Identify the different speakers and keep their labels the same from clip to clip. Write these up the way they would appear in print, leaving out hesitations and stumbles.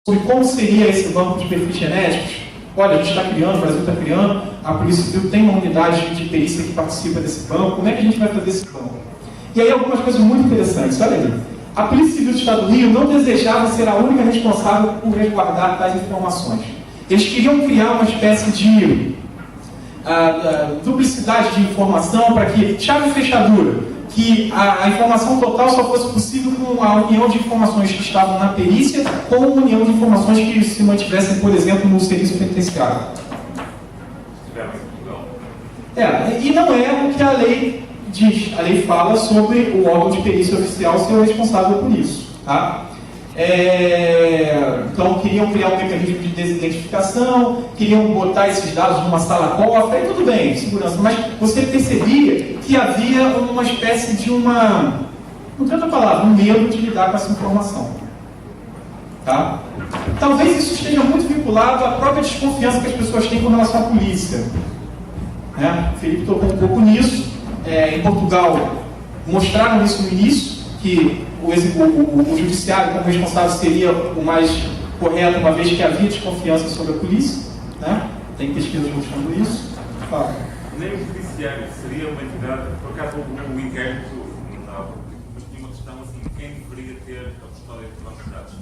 Speaker 1: sobre como seria esse banco de perfis genéticos. Olha, a gente está criando, o Brasil está criando, a Polícia Civil tem uma unidade de perícia que participa desse banco, como é que a gente vai fazer esse banco? E aí algumas coisas muito interessantes, olha aí. A Polícia Civil do Estado do Rio não desejava ser a única responsável por resguardar tais informações. Eles queriam criar uma espécie de duplicidade de informação para que, chave e fechadura, que a informação total só fosse possível com a união de informações que estavam na perícia com a união de informações que se mantivessem, por exemplo, no serviço penitenciário. E não é o que a lei diz. A lei fala sobre o órgão de perícia oficial ser o responsável por isso. Tá? Então, queriam criar um mecanismo de desidentificação, queriam botar esses dados numa sala cofre, aí tudo bem, segurança, mas você percebia que havia uma espécie de não tem outra palavra, um medo de lidar com essa informação. Tá? Talvez isso esteja muito vinculado à própria desconfiança que as pessoas têm com relação à polícia. O Felipe tocou um pouco nisso. Em Portugal, mostraram isso no início, que o judiciário como responsável seria o mais correto, uma vez que havia desconfiança sobre a polícia. Tem pesquisas mostrando isso. Fala.
Speaker 2: Nem o judiciário seria uma entidade, por acaso houve um inquérito, mas tinha uma questão assim, quem deveria ter a custódia dos nossos dados?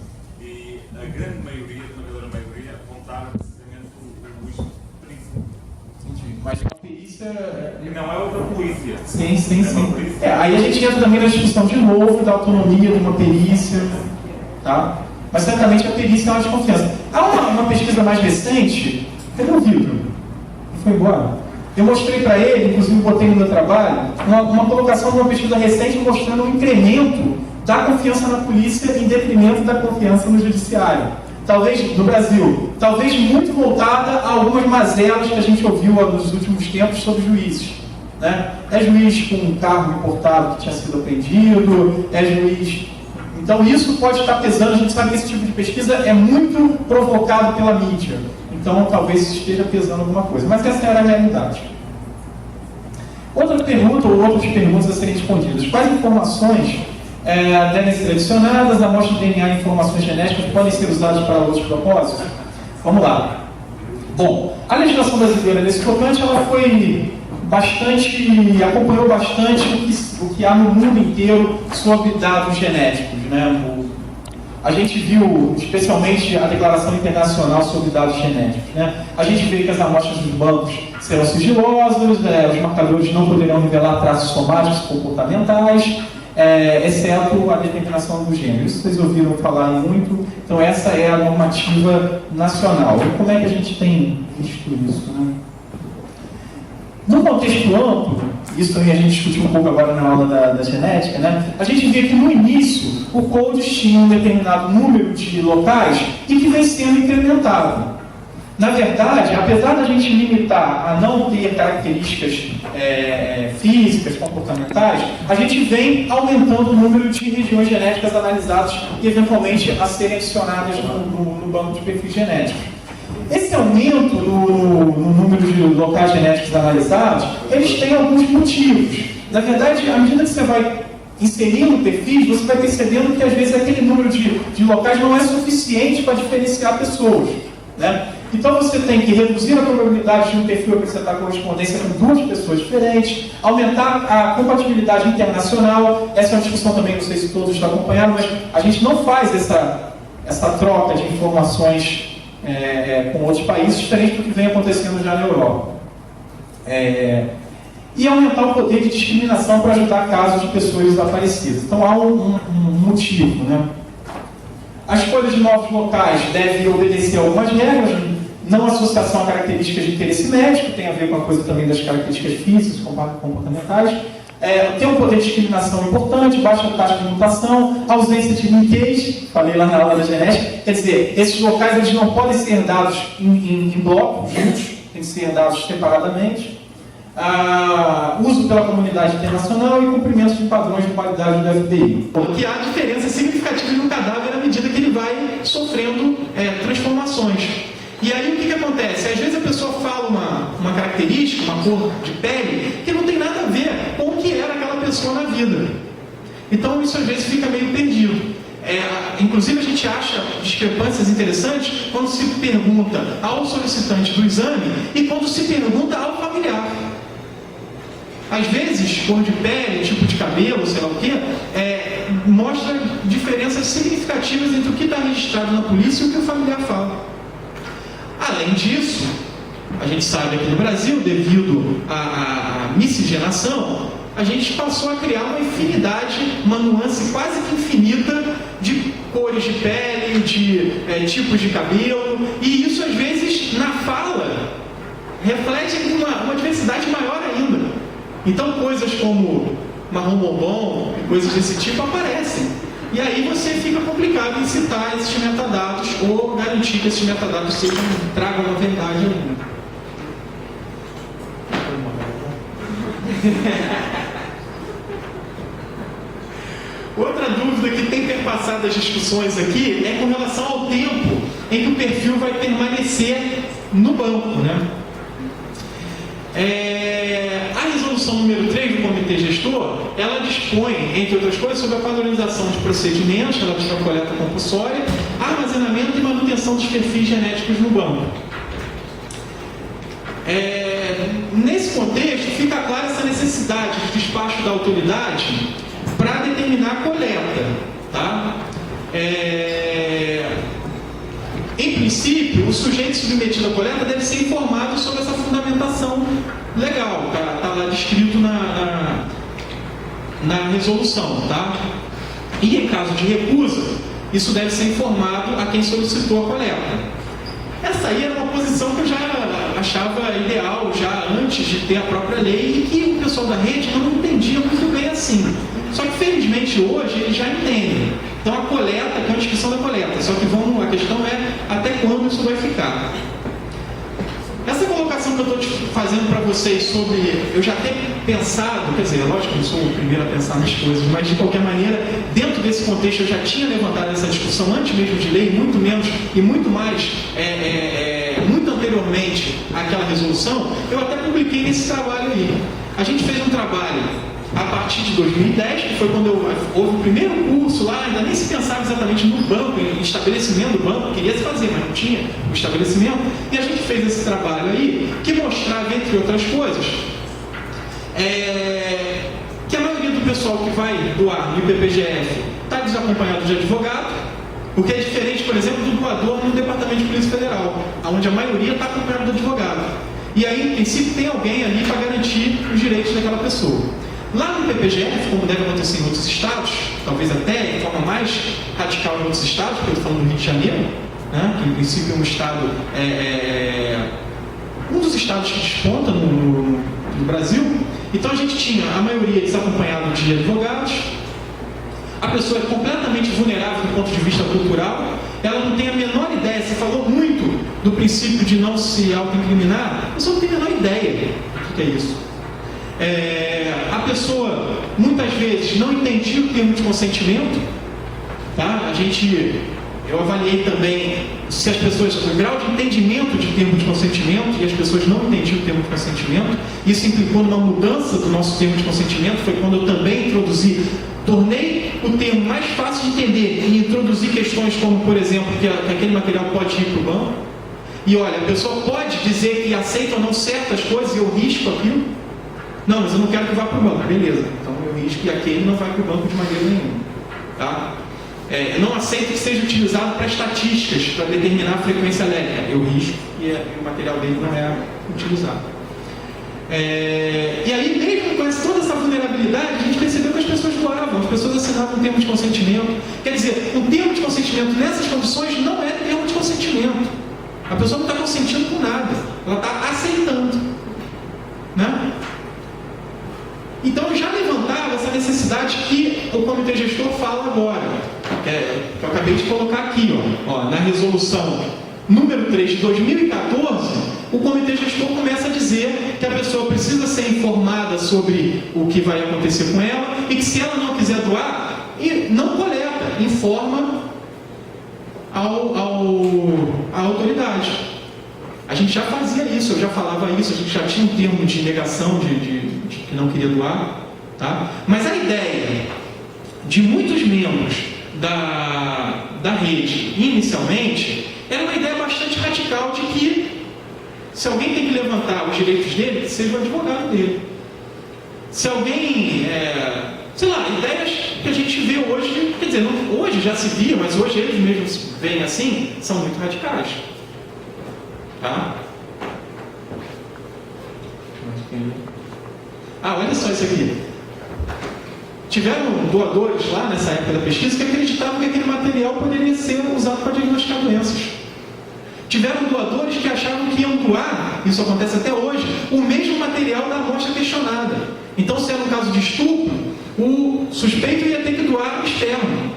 Speaker 2: E a grande maioria, a esmagadora maioria, apontaram precisamente o Luís Príncipe.
Speaker 1: Entendi. Mas a perícia...
Speaker 2: Não é outra polícia.
Speaker 1: Sim. Aí a gente entra também na discussão de novo da autonomia de uma perícia. Tá? Mas certamente a perícia é uma desconfiança. Há uma pesquisa mais recente. Cadê o Vitor? Ele foi embora? Eu mostrei para ele, inclusive botei no meu trabalho, uma colocação de uma pesquisa recente mostrando um incremento da confiança na polícia em detrimento da confiança no judiciário. Talvez, no Brasil, talvez muito voltada a algumas mazelas que a gente ouviu nos últimos tempos sobre juízes. É juiz com um carro importado que tinha sido apreendido, é juiz... Então isso pode estar pesando, a gente sabe que esse tipo de pesquisa é muito provocado pela mídia. Então talvez isso esteja pesando alguma coisa. Mas essa era a realidade. Outra pergunta, ou outras perguntas a serem respondidas. Quais informações devem ser adicionadas? Amostras de DNA e informações genéticas podem ser usadas para outros propósitos? Vamos lá. Bom, a legislação brasileira nesse tocante, ela foi acompanhou bastante o que há no mundo inteiro sobre dados genéticos. A gente viu, especialmente, a Declaração Internacional sobre Dados Genéticos. A gente vê que as amostras dos bancos serão sigilosas, os marcadores não poderão revelar traços somáticos e comportamentais, exceto a determinação do gênero. Isso vocês ouviram falar muito, então essa é a normativa nacional. E como é que a gente tem visto isso? No contexto amplo, isso também a gente discutiu um pouco agora na aula da genética, a gente vê que no início o CODES tinha um determinado número de locais e que vem sendo incrementado. Na verdade, apesar da gente limitar a não ter características físicas, comportamentais, a gente vem aumentando o número de regiões genéticas analisadas e eventualmente a serem adicionadas no banco de perfis genéticos. Esse aumento no número de locais genéticos analisados, eles têm alguns motivos. Na verdade, à medida que você vai inserindo perfis, você vai percebendo que às vezes aquele número de locais não é suficiente para diferenciar pessoas. Então você tem que reduzir a probabilidade de um perfil apresentar correspondência com duas pessoas diferentes, aumentar a compatibilidade internacional. Essa é uma discussão também, não sei se todos estão acompanhando, mas a gente não faz essa troca de informações com outros países, diferente do que vem acontecendo já na Europa. E aumentar o poder de discriminação para ajudar casos de pessoas desaparecidas. Então há um motivo. A escolha de novos locais deve obedecer a algumas regras, não associação a características de interesse médico, tem a ver com a coisa também das características físicas, comportamentais. Tem um poder de discriminação importante, baixa taxa de mutação, ausência de linkage, falei lá na aula da genética, quer dizer, esses locais eles não podem ser dados em blocos juntos, tem que ser dados separadamente. Uso pela comunidade internacional e cumprimento de padrões de qualidade do FBI. Porque há diferenças significativas no cadáver à medida que ele vai sofrendo transformações. E aí o que acontece? Às vezes a pessoa fala uma característica, uma cor de pele, que não tem nada a ver com o que era aquela pessoa na vida. Então isso às vezes fica meio perdido. Inclusive a gente acha discrepâncias interessantes quando se pergunta ao solicitante do exame e quando se pergunta ao familiar. Às vezes, cor de pele, tipo de cabelo, sei lá o quê, mostra diferenças significativas entre o que está registrado na polícia e o que o familiar fala. Além disso, a gente sabe aqui no Brasil, devido à miscigenação, a gente passou a criar uma infinidade, uma nuance quase que infinita de cores de pele, de tipos de cabelo, e isso às vezes na fala reflete uma diversidade maior ainda. Então coisas como marrom bombom e coisas desse tipo aparecem. E aí você fica complicado em citar esses metadados ou garantir que esses metadados tragam uma verdade ainda. Outra dúvida que tem perpassado as discussões aqui é com relação ao tempo em que o perfil vai permanecer no banco, né? A resolução número 3 do Comitê Gestor, ela dispõe, entre outras coisas, sobre a padronização de procedimentos relativos à coleta compulsória, armazenamento e manutenção dos perfis genéticos no banco. Nesse contexto, fica clara essa necessidade de despacho da autoridade para determinar a coleta, tá? Em princípio, o sujeito submetido à coleta deve ser informado sobre essa fundamentação legal, tá lá descrito na resolução, tá? E em caso de recusa, isso deve ser informado a quem solicitou a coleta. Essa aí era uma posição que eu já achava ideal, já antes de ter a própria lei, e que o pessoal da rede não entendia muito bem assim. Só que, felizmente, hoje eles já entendem. Então, a coleta, que é uma descrição da coleta, só que a questão é até quando isso vai ficar. Essa colocação que eu estou fazendo para vocês sobre... Eu já ter pensado, quer dizer, lógico que eu sou o primeiro a pensar nas coisas, mas de qualquer maneira, dentro desse contexto, eu já tinha levantado essa discussão antes mesmo de lei, muito menos e muito mais, muito anteriormente àquela resolução. Eu até publiquei nesse trabalho aí. A gente fez um trabalho a partir de 2010, que foi quando houve o primeiro curso lá, ainda nem se pensava exatamente no banco, em estabelecimento do banco, queria se fazer, mas não tinha o estabelecimento, e a gente fez esse trabalho aí, que mostrava, entre outras coisas, que a maioria do pessoal que vai doar no IPPGF está desacompanhado de advogado, o que é diferente, por exemplo, do doador no Departamento de Polícia Federal, onde a maioria está acompanhada do advogado. E aí, em princípio, tem alguém ali para garantir os direitos daquela pessoa. Lá no PPGF, como deve acontecer em outros estados, talvez até de forma mais radical em outros estados, porque eu estou falando do Rio de Janeiro, né, que em princípio é um estado, um dos estados que desponta no Brasil. Então a gente tinha a maioria desacompanhada de advogados, a pessoa é completamente vulnerável do ponto de vista cultural, ela não tem a menor ideia, se falou muito do princípio de não se autoincriminar, a pessoa não tem a menor ideia do que é isso. A pessoa muitas vezes não entendia o termo de consentimento, tá? Eu avaliei também se as pessoas, o grau de entendimento de termo de consentimento, e as pessoas não entendiam o termo de consentimento. Isso implicou numa mudança do nosso termo de consentimento. Foi quando eu também tornei o termo mais fácil de entender e introduzi questões como, por exemplo, que aquele material pode ir para o banco, e olha, a pessoa pode dizer que aceita ou não certas coisas e eu risco aquilo. Não, mas eu não quero que vá para o banco. Beleza, então eu risco que aquele não vai para o banco de maneira nenhuma. Tá? Eu não aceito que seja utilizado para estatísticas, para determinar a frequência elétrica. Eu risco e o material dele não é utilizado. E aí, mesmo com toda essa vulnerabilidade, a gente percebeu que as pessoas doavam, as pessoas assinavam um termo de consentimento. Quer dizer, um termo de consentimento nessas condições não é termo de consentimento. A pessoa não está consentindo com nada, ela está aceitando. Né? Então já levantava essa necessidade que o Comitê Gestor fala agora, que eu acabei de colocar aqui, na resolução número 3 de 2014, o Comitê Gestor começa a dizer que a pessoa precisa ser informada sobre o que vai acontecer com ela e que se ela não quiser doar, não coleta, informa à autoridade. A gente já fazia isso, eu já falava isso, a gente já tinha um termo de negação de que não queria doar, tá? Mas a ideia de muitos membros da rede, inicialmente, era uma ideia bastante radical de que se alguém tem que levantar os direitos dele, seja o advogado dele. Se alguém, sei lá, ideias que a gente vê hoje, quer dizer, não, hoje já se via, mas hoje eles mesmos veem assim, são muito radicais. Tá? Olha só isso aqui. Tiveram doadores lá nessa época da pesquisa que acreditavam que aquele material poderia ser usado para diagnosticar doenças. Tiveram doadores que achavam que iam doar, isso acontece até hoje, o mesmo material da amostra questionada. Então, se era um caso de estupro, o suspeito ia ter que doar o esperma.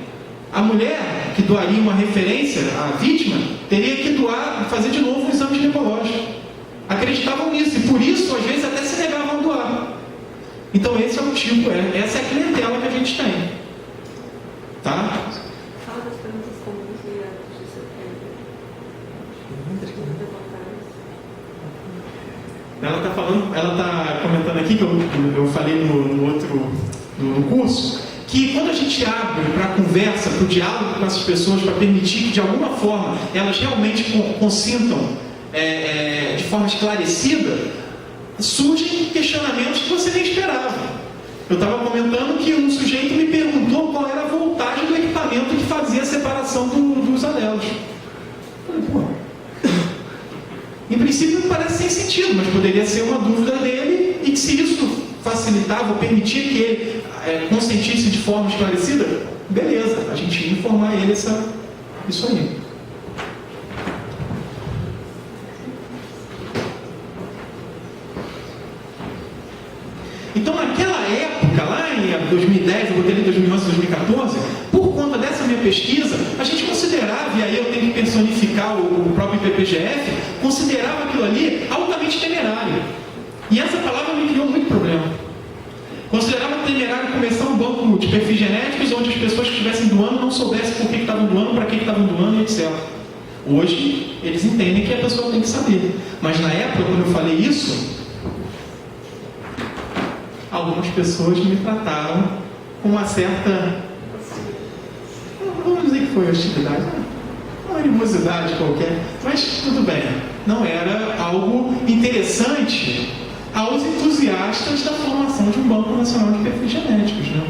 Speaker 1: A mulher que doaria uma referência à vítima teria que doar, fazer de novo um exame ginecológico. Acreditavam nisso e por isso, às vezes, até se negavam a doar. Então, esse é o tipo, essa é a clientela que a gente tem. Tá?
Speaker 3: Fala das perguntas comuns e a justiça
Speaker 1: Ela está falando, ela está comentando aqui, que eu falei no curso, que quando a gente abre para a conversa, para o diálogo com essas pessoas, para permitir que de alguma forma elas realmente consintam de forma esclarecida, surgem questionamentos que você nem esperava. Eu estava comentando que um sujeito me perguntou qual era a voltagem do equipamento que fazia a separação dos alelos. Eu falei, em princípio não parece sem sentido, mas poderia ser uma dúvida dele e que se isso facilitava ou permitia que ele consentisse de forma esclarecida, beleza, a gente ia informar ele isso aí. Então, naquela época, lá em 2010, eu botei ali 2011, 2014, por conta dessa minha pesquisa, a gente considerava, e aí eu tenho que personificar o próprio IPPGF, considerava aquilo ali altamente temerário. E essa palavra me criou muito problema. Considerava temerário começar um banco de perfis genéticos onde as pessoas que estivessem doando não soubessem por que estavam doando, para que estavam doando, etc. Hoje, eles entendem que a pessoa tem que saber. Mas na época, quando eu falei isso, algumas pessoas me trataram com uma certa, vamos dizer que foi hostilidade, uma animosidade qualquer, mas tudo bem, não era algo interessante aos entusiastas da formação de um Banco Nacional de Perfis Genéticos, né?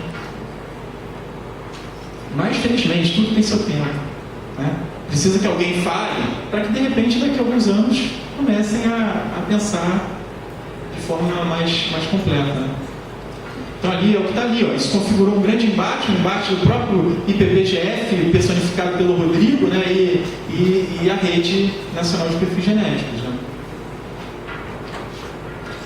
Speaker 1: Mas, felizmente, tudo tem seu tempo, né? Precisa que alguém fale para que, de repente, daqui a alguns anos, comecem a pensar de forma mais completa, né? Então, ali é o que está ali, ó. Isso configurou um grande embate, do próprio IPPGF, personificado pelo Rodrigo, né, e a Rede Nacional de Perfis Genéticos, né?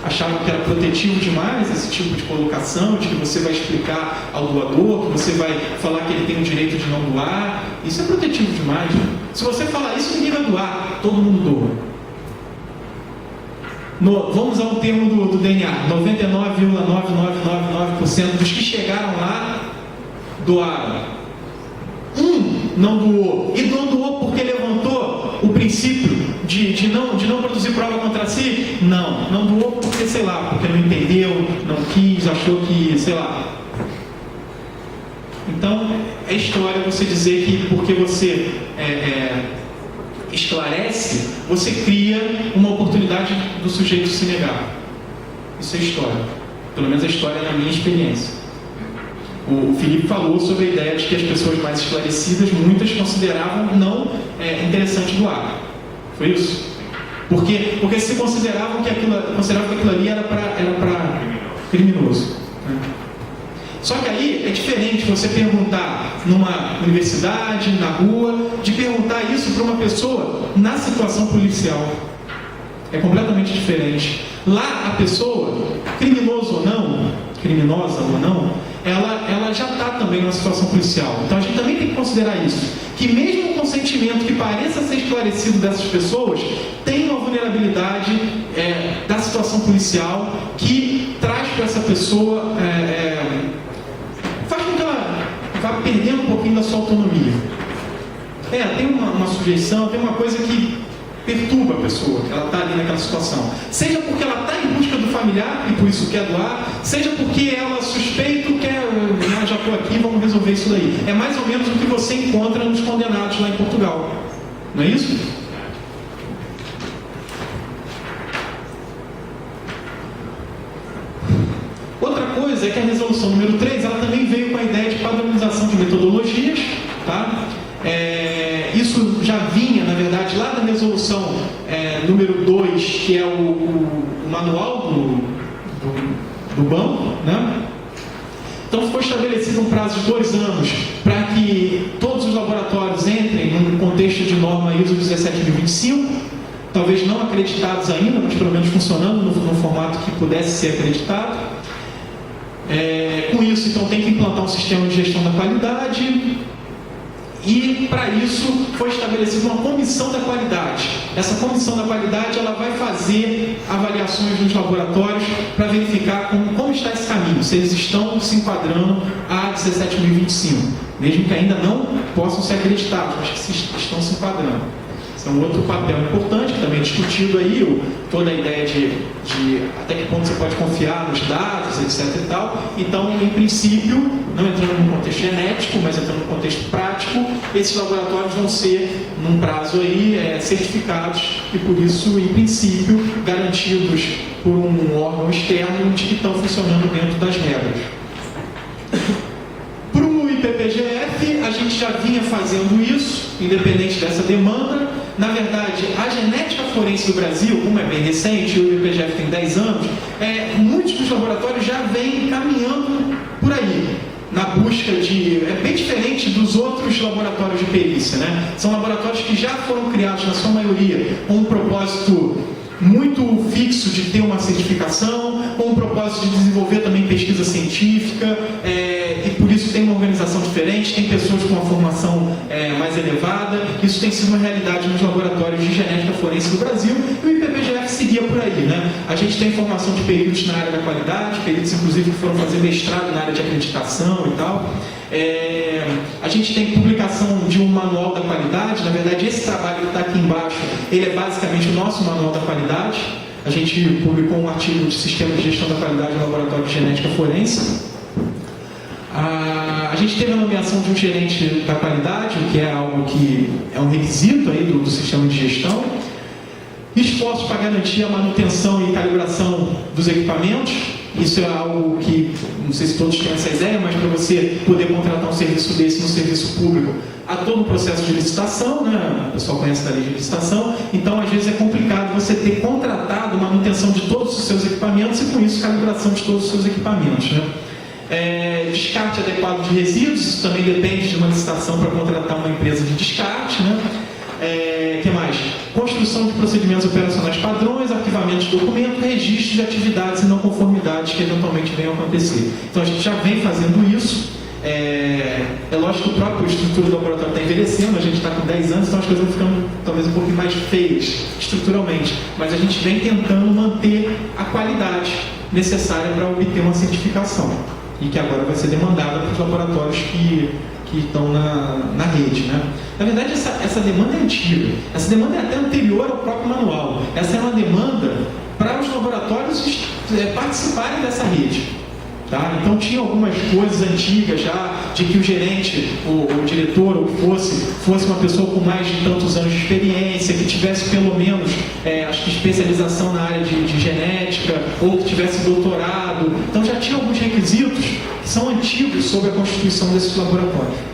Speaker 1: Achavam que era protetivo demais esse tipo de colocação, de que você vai explicar ao doador, que você vai falar que ele tem o direito de não doar. Isso é protetivo demais, né? Se você falar isso, ninguém vai doar, todo mundo doa. Vamos usar um termo do DNA, 99,9999% dos que chegaram lá doaram. Não doou. E não doou porque levantou o princípio de não produzir prova contra si? Não doou porque, sei lá, porque não entendeu, não quis, achou que, sei lá. Então, é história você dizer que porque você esclarece, você cria uma oportunidade do sujeito se negar. Isso é história. Pelo menos a história na minha experiência. O Felipe falou sobre a ideia de que as pessoas mais esclarecidas, muitas consideravam não interessante doar. Foi isso? Porque se consideravam que aquilo ali era para criminoso. Né? Só que aí é diferente você perguntar numa universidade, na rua, de perguntar isso para uma pessoa na situação policial. É completamente diferente. Lá a pessoa, criminosa ou não, ela já está também numa situação policial. Então a gente também tem que considerar isso. Que mesmo o consentimento que pareça ser esclarecido dessas pessoas, tem uma vulnerabilidade da situação policial que traz para essa pessoa, faz com que ela vá perdendo um pouquinho da sua autonomia. Tem uma sujeição, tem uma coisa que perturba a pessoa, que ela está ali naquela situação. Seja porque ela está em busca do familiar e por isso quer doar, seja porque ela suspeita, já estou aqui, vamos resolver isso daí. É mais ou menos o que você encontra nos condenados lá em Portugal. Não é isso? Outra coisa é que a resolução número 3, ela também veio com a ideia de padronização de metodologias, tá? Isso já vinha, na verdade, lá da resolução número 2, que é o manual do banco, né? Então foi estabelecido um prazo de 2 anos para que todos os laboratórios entrem no contexto de norma ISO 17025, talvez não acreditados ainda, mas pelo menos funcionando no formato que pudesse ser acreditado. Com isso, então, tem que implantar um sistema de gestão da qualidade e, para isso, foi estabelecida uma comissão da qualidade. Essa comissão da qualidade ela vai fazer avaliações nos laboratórios para verificar como está esse caminho, se eles estão se enquadrando a 17025, mesmo que ainda não possam ser acreditados, mas que estão se enquadrando. Esse é um outro papel importante, também discutido aí, toda a ideia de até que ponto você pode confiar nos dados, etc. e tal. Então, em princípio, não entrando no contexto genético, mas entrando no contexto prático, esses laboratórios vão ser, num prazo aí, certificados e, por isso, em princípio, garantidos por um órgão externo de que estão funcionando dentro das regras. Para o IPPGF, a gente já vinha fazendo isso, independente dessa demanda. Na verdade, a genética forense do Brasil, como é bem recente, o IPPGF tem 10 anos, muitos dos laboratórios já vêm caminhando por aí, na busca de... É bem diferente dos outros laboratórios de perícia, né? São laboratórios que já foram criados, na sua maioria, com um propósito muito fixo de ter uma certificação, com um propósito de desenvolver também pesquisa científica, e por isso tem uma organização diferente, tem pessoas com uma formação mais elevada. Isso tem sido uma realidade nos laboratórios de genética forense do Brasil, e o IPPGF seguia por aí, né? A gente tem formação de peritos na área da qualidade, peritos inclusive que foram fazer mestrado na área de acreditação e tal. A gente tem publicação de um manual da qualidade. Na verdade, esse trabalho que está aqui embaixo, ele é basicamente o nosso manual da qualidade. A gente publicou um artigo de sistema de gestão da qualidade no laboratório de genética forense. A gente teve a nomeação de um gerente da qualidade, o que é algo que é um requisito aí do sistema de gestão. Esforços para garantir a manutenção e calibração dos equipamentos. Isso é algo que, não sei se todos têm essa ideia, mas para você poder contratar um serviço desse no serviço público, há todo um processo de licitação, né? O pessoal conhece a lei de licitação, então às vezes é complicado você ter contratado manutenção de todos os seus equipamentos e com isso calibração de todos os seus equipamentos, né? Descarte adequado de resíduos, isso também depende de uma licitação para contratar uma empresa de descarte, né? Que mais? Construção de procedimentos operacionais padrões, arquivamento de documentos, registro de atividades e não conformidades que eventualmente venham a acontecer. Então a gente já vem fazendo isso. É lógico que a própria estrutura do laboratório está envelhecendo, a gente está com 10 anos, então as coisas vão ficando talvez um pouquinho mais feias estruturalmente, mas a gente vem tentando manter a qualidade necessária para obter uma certificação e que agora vai ser demandada para os laboratórios que estão na rede, né? Na verdade, essa demanda é antiga. Essa demanda é até anterior ao próprio manual. Essa é uma demanda para os laboratórios participarem dessa rede. Tá? Então, tinha algumas coisas antigas já, de que o gerente, o diretor, ou fosse uma pessoa com mais de tantos anos de experiência, que tivesse pelo menos, acho que especialização na área de genética, ou que tivesse doutorado. Então, já tinha alguns requisitos que são antigos sobre a constituição desses laboratórios.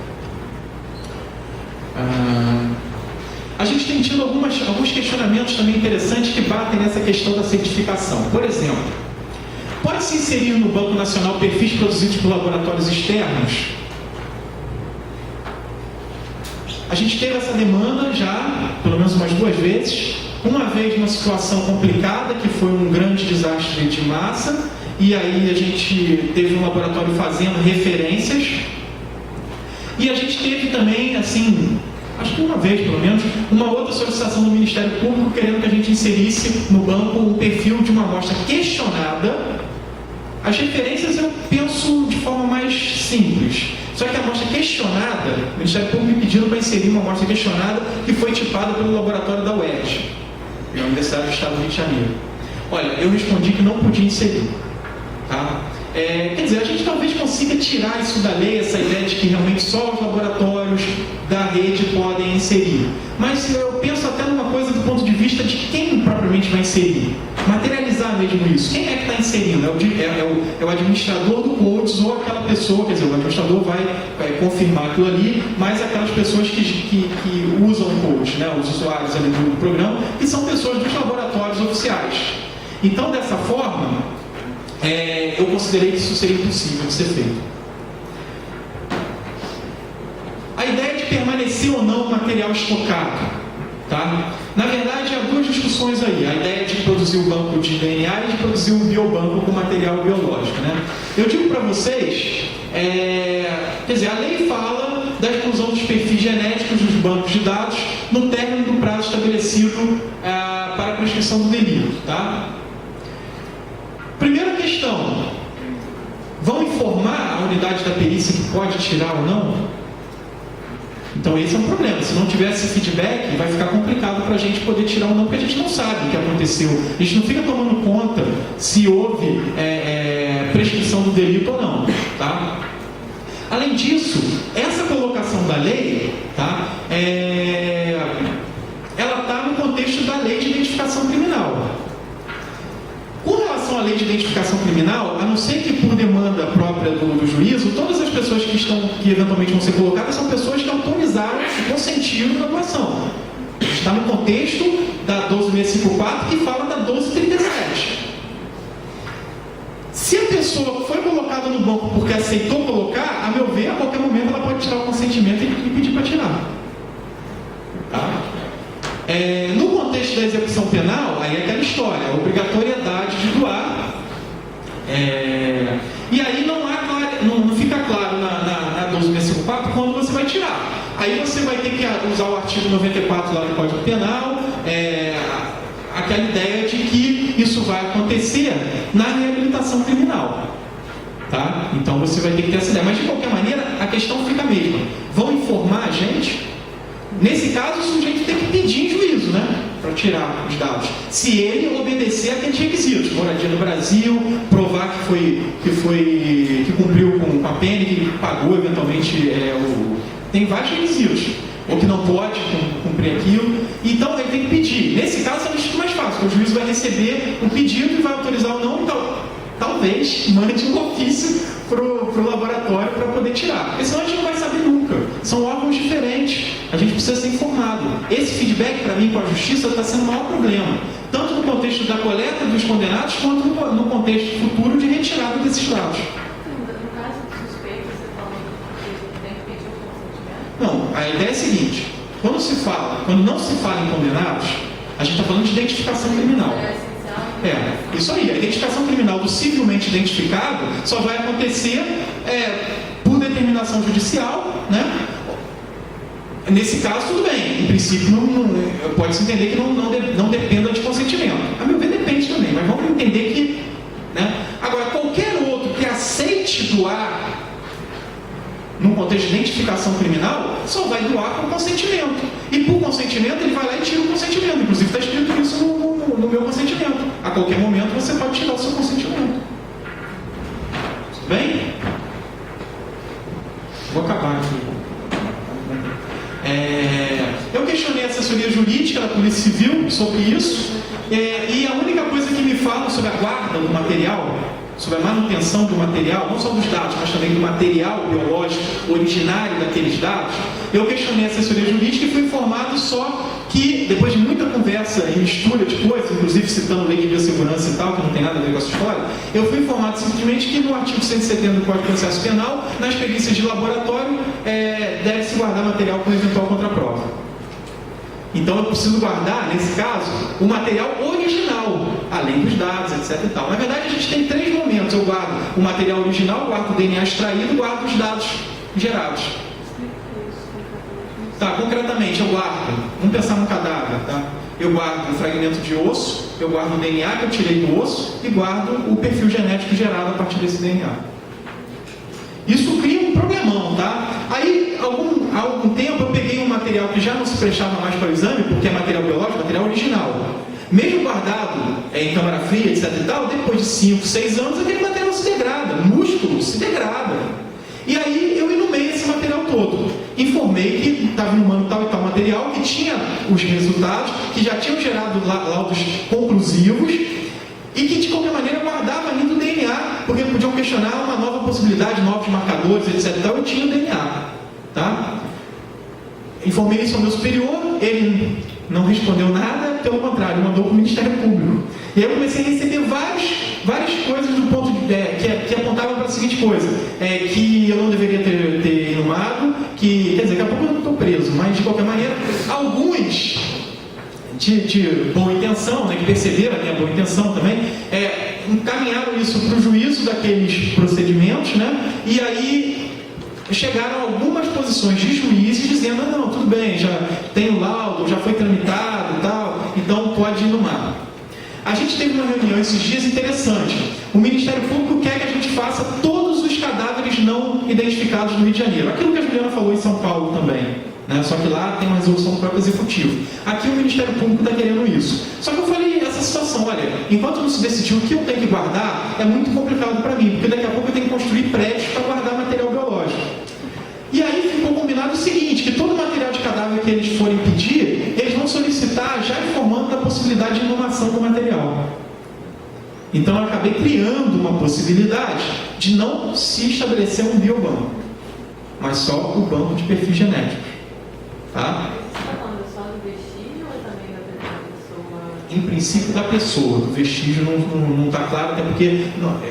Speaker 1: A gente tem tido alguns questionamentos também interessantes que batem nessa questão da certificação. Por exemplo, pode-se inserir no Banco Nacional perfis produzidos por laboratórios externos? A gente teve essa demanda já, pelo menos umas 2 vezes. Uma vez numa situação complicada, que foi um grande desastre de massa, e aí a gente teve um laboratório fazendo referências. E a gente teve também, assim, acho que uma vez pelo menos, uma outra solicitação do Ministério Público querendo que a gente inserisse no banco um perfil de uma amostra questionada. As referências eu penso de forma mais simples. Só que a amostra questionada, o Ministério Público me pediu para inserir uma amostra questionada que foi tipada pelo laboratório da UERJ, a Universidade do Estado do Rio de Janeiro. Olha, eu respondi que não podia inserir. Tá? Quer dizer, a gente talvez consiga tirar isso da lei, essa ideia de que realmente só os laboratórios da rede podem inserir. Mas eu penso até numa coisa do ponto de vista de quem propriamente vai inserir. Materializar mesmo isso. Quem é que está inserindo? É o administrador do codes ou aquela pessoa, quer dizer, o administrador vai confirmar aquilo ali, mas aquelas pessoas que usam o code, né, os usuários ali do programa, que são pessoas dos laboratórios oficiais. Então, dessa forma, eu considerei que isso seria impossível de ser feito. A ideia de permanecer ou não o material estocado, tá? Na verdade, há duas discussões aí. A ideia de produzir o banco de DNA e de produzir um biobanco com material biológico, né? Eu digo para vocês, quer dizer, a lei fala da exclusão dos perfis genéticos dos bancos de dados no término do prazo estabelecido para a prescrição do delito, tá? Primeira questão, vão informar a unidade da perícia que pode tirar ou não? Então esse é um problema. Se não tiver esse feedback, vai ficar complicado para a gente poder tirar ou não, porque a gente não sabe o que aconteceu. A gente não fica tomando conta se houve prescrição do delito ou não, tá? Além disso, essa colocação da lei, tá? Ela está no contexto da lei de identificação criminal. Com relação à lei de identificação criminal, a não ser que por demanda própria do juízo, todas as pessoas que eventualmente vão ser colocadas são pessoas que autorizaram e consentiram na atuação. Está no contexto da 12654 que fala da 1237. Se a pessoa foi colocada no banco porque aceitou colocar, a meu ver, a qualquer momento ela pode tirar o consentimento e pedir para tirar. Tá? No contexto da execução penal, aí é aquela história, a obrigatoriedade de doar. E aí não fica claro na 12654 quando você vai tirar. Aí você vai ter que usar o artigo 94 lá do Código Penal, aquela ideia de que isso vai acontecer na reabilitação criminal. Tá? Então você vai ter que ter essa ideia. Mas de qualquer maneira, a questão fica a mesma. Vão informar a gente? Nesse caso, o sujeito tem que pedir em juízo, né? Para tirar os dados. Se ele obedecer aqueles requisitos, moradia no Brasil, provar que cumpriu com a pena, que pagou eventualmente tem vários requisitos. Ou que não pode cumprir aquilo. Então ele tem que pedir. Nesse caso é muito mais fácil, porque o juiz vai receber o pedido e vai autorizar ou não, então talvez mande um ofício para o laboratório para poder tirar. Porque senão a gente não vai saber nunca. São órgãos diferentes. A gente precisa ser informado. Esse feedback, para mim, com a justiça, está sendo o maior problema. Tanto no contexto da coleta dos condenados, quanto no contexto futuro de retirada desses dados.
Speaker 3: No caso do suspeito, você falou que tem que pedir o consentimento?
Speaker 1: Não, a ideia é a seguinte. Quando não se fala em condenados, a gente está falando de identificação criminal. Isso aí. A identificação criminal do civilmente identificado só vai acontecer por determinação judicial, né? Nesse caso, tudo bem. Em princípio, pode-se entender que não dependa de consentimento. A meu ver, depende também, mas vamos entender que... Né? Agora, qualquer outro que aceite doar num contexto de identificação criminal, só vai doar com consentimento. E por consentimento, ele vai lá e tira o consentimento. Inclusive, está escrito isso no meu consentimento. A qualquer momento, você pode tirar o seu consentimento. Tudo bem? Vou acabar aqui. Eu questionei a assessoria jurídica da Polícia Civil sobre isso. E a única coisa que me falam sobre a guarda do material, sobre a manutenção do material, não só dos dados, mas também do material biológico originário daqueles dados, eu questionei a assessoria jurídica e fui informado só que, depois de muita conversa e mistura de coisas, inclusive citando lei de biossegurança e tal, que não tem nada a ver com essa história, eu fui informado simplesmente que no artigo 170 do Código de Processo Penal, nas perícias de laboratório, deve-se guardar material com eventual contraprova. Então eu preciso guardar, nesse caso, o material original, além dos dados, etc. e tal. Na verdade, a gente tem 3 momentos. Eu guardo o material original, guardo o DNA extraído, guardo os dados gerados. Tá, concretamente, eu guardo, vamos pensar num cadáver, tá? Eu guardo um fragmento de osso, eu guardo o DNA que eu tirei do osso e guardo o perfil genético gerado a partir desse DNA. Isso cria um problemão, tá? Aí, há algum tempo, eu peguei um material que já não se prestava mais para o exame, porque é material biológico, material original. Mesmo guardado em câmara fria, etc e tal, depois de 5, 6 anos, aquele material se degrada, músculo se degrada. E aí eu enumei esse material todo. Informei que estava inumando tal e tal material, que tinha os resultados, que já tinham gerado laudos conclusivos, e que de qualquer maneira guardava ainda o DNA, porque podiam questionar uma nova possibilidade, novos marcadores, etc. Então eu tinha o DNA. Tá? Informei isso ao meu superior, ele não respondeu nada, pelo contrário, mandou para o Ministério Público. E aí eu comecei a receber várias coisas do ponto de que apontavam para a seguinte coisa, que eu não deveria ter inumado, que, quer dizer, daqui a pouco eu não estou preso, mas de qualquer maneira, alguns de boa intenção, né, que perceberam a minha boa intenção também, encaminharam isso para o juízo daqueles procedimentos, né, e aí chegaram algumas posições de juízes dizendo, não, tudo bem, já tem o laudo, já foi tramitado e tal, então pode inumar. A gente teve uma reunião esses dias interessante. O Ministério Público quer que a gente faça todos os cadáveres não identificados no Rio de Janeiro. Aquilo que a Juliana falou em São Paulo também, né? Só que lá tem uma resolução do próprio Executivo. Aqui o Ministério Público está querendo isso. Só que eu falei essa situação, olha, enquanto não se decidiu o que eu tenho que guardar, é muito complicado para mim, porque daqui a pouco eu tenho que construir prédios para guardar material biológico. E aí ficou combinado o seguinte, que todo material de cadáver que eles forem pedir, eles vão solicitar já informando da possibilidade de inumação do material. Então eu acabei criando uma possibilidade de não se estabelecer um biobanco, mas só o banco de perfis genéticos. Tá?
Speaker 3: Você está falando só do vestígio ou também da pessoa?
Speaker 1: Em princípio da pessoa, do vestígio não está claro, até porque,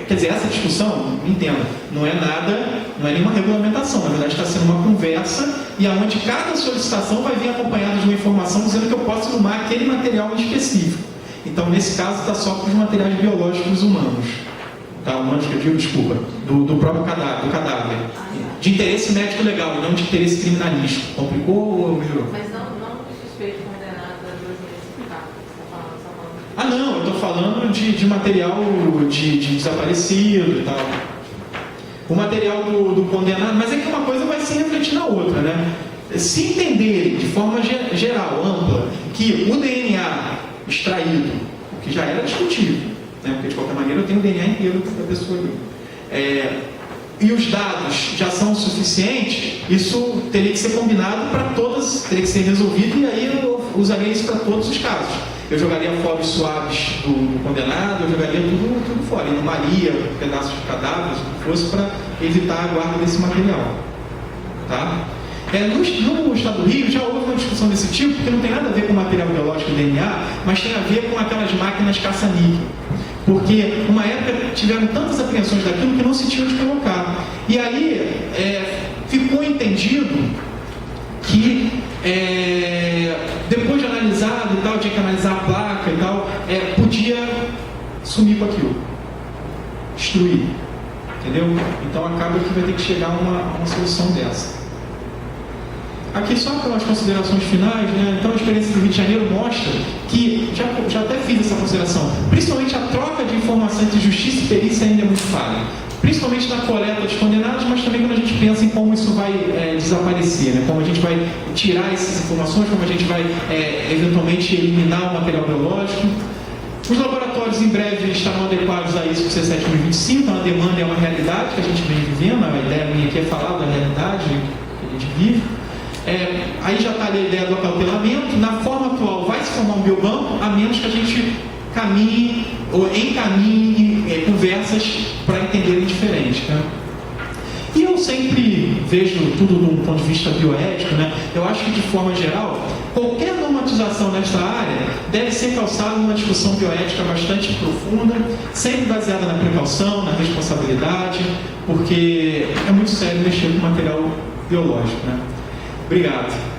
Speaker 1: quer dizer, essa discussão, entenda, não é nenhuma regulamentação, na verdade está sendo uma conversa, e aonde cada solicitação vai vir acompanhada de uma informação dizendo que eu posso inumar aquele material em específico. Então, nesse caso, está só para os materiais biológicos humanos. Tá? Humanos que eu digo, desculpa, do próprio cadáver, do cadáver. De interesse médico legal, e não de interesse criminalístico. Complicou ou melhorou?
Speaker 3: Mas não do suspeito condenado a 2 meses de cárcere. Você está falando.
Speaker 1: Ah, não, eu estou falando de material de desaparecido e tal. O material do condenado, mas é que uma coisa vai se refletir na outra, né? Se entender de forma geral, ampla, que o DNA extraído, o que já era discutível, né? Porque de qualquer maneira eu tenho o DNA inteiro da pessoa ali, e os dados já são suficientes, isso teria que ser combinado para todas, teria que ser resolvido, e aí eu usaria isso para todos os casos. Eu jogaria fora os suaves do condenado, eu jogaria tudo fora, inumaria pedaços de cadáveres, o que fosse, para evitar a guarda desse material. Tá? No estado do Rio já houve uma discussão desse tipo, que não tem nada a ver com material biológico e DNA, mas tem a ver com aquelas máquinas caça-níquel. Porque, uma época, tiveram tantas apreensões daquilo que não se tinha onde colocar. E aí, ficou entendido que, depois de analisado e tal, tinha que analisar a placa e tal, podia sumir com aquilo. Destruir. Entendeu? Então, acaba que vai ter que chegar a uma solução dessa. Aqui só pelas considerações finais, né? Então a experiência do Rio de Janeiro mostra que, já até fiz essa consideração, principalmente a troca de informação entre justiça e perícia ainda é muito falha. Principalmente na coleta dos condenados, mas também quando a gente pensa em como isso vai desaparecer, né? Como a gente vai tirar essas informações, como a gente vai eventualmente eliminar o material biológico. Os laboratórios em breve estarão adequados a isso para o C7 2025, a demanda é uma realidade que a gente vem vivendo, a ideia minha aqui é falar da realidade que a gente vive. Aí já está ali a ideia do acautelamento. Na forma atual vai se formar um biobanco, a menos que a gente caminhe ou encaminhe conversas para entenderem diferente, né? E eu sempre vejo tudo de um ponto de vista bioético, né? Eu acho que de forma geral, qualquer normatização nesta área deve ser calçada numa discussão bioética bastante profunda, sempre baseada na precaução, na responsabilidade, porque é muito sério mexer com material biológico, né? Obrigado.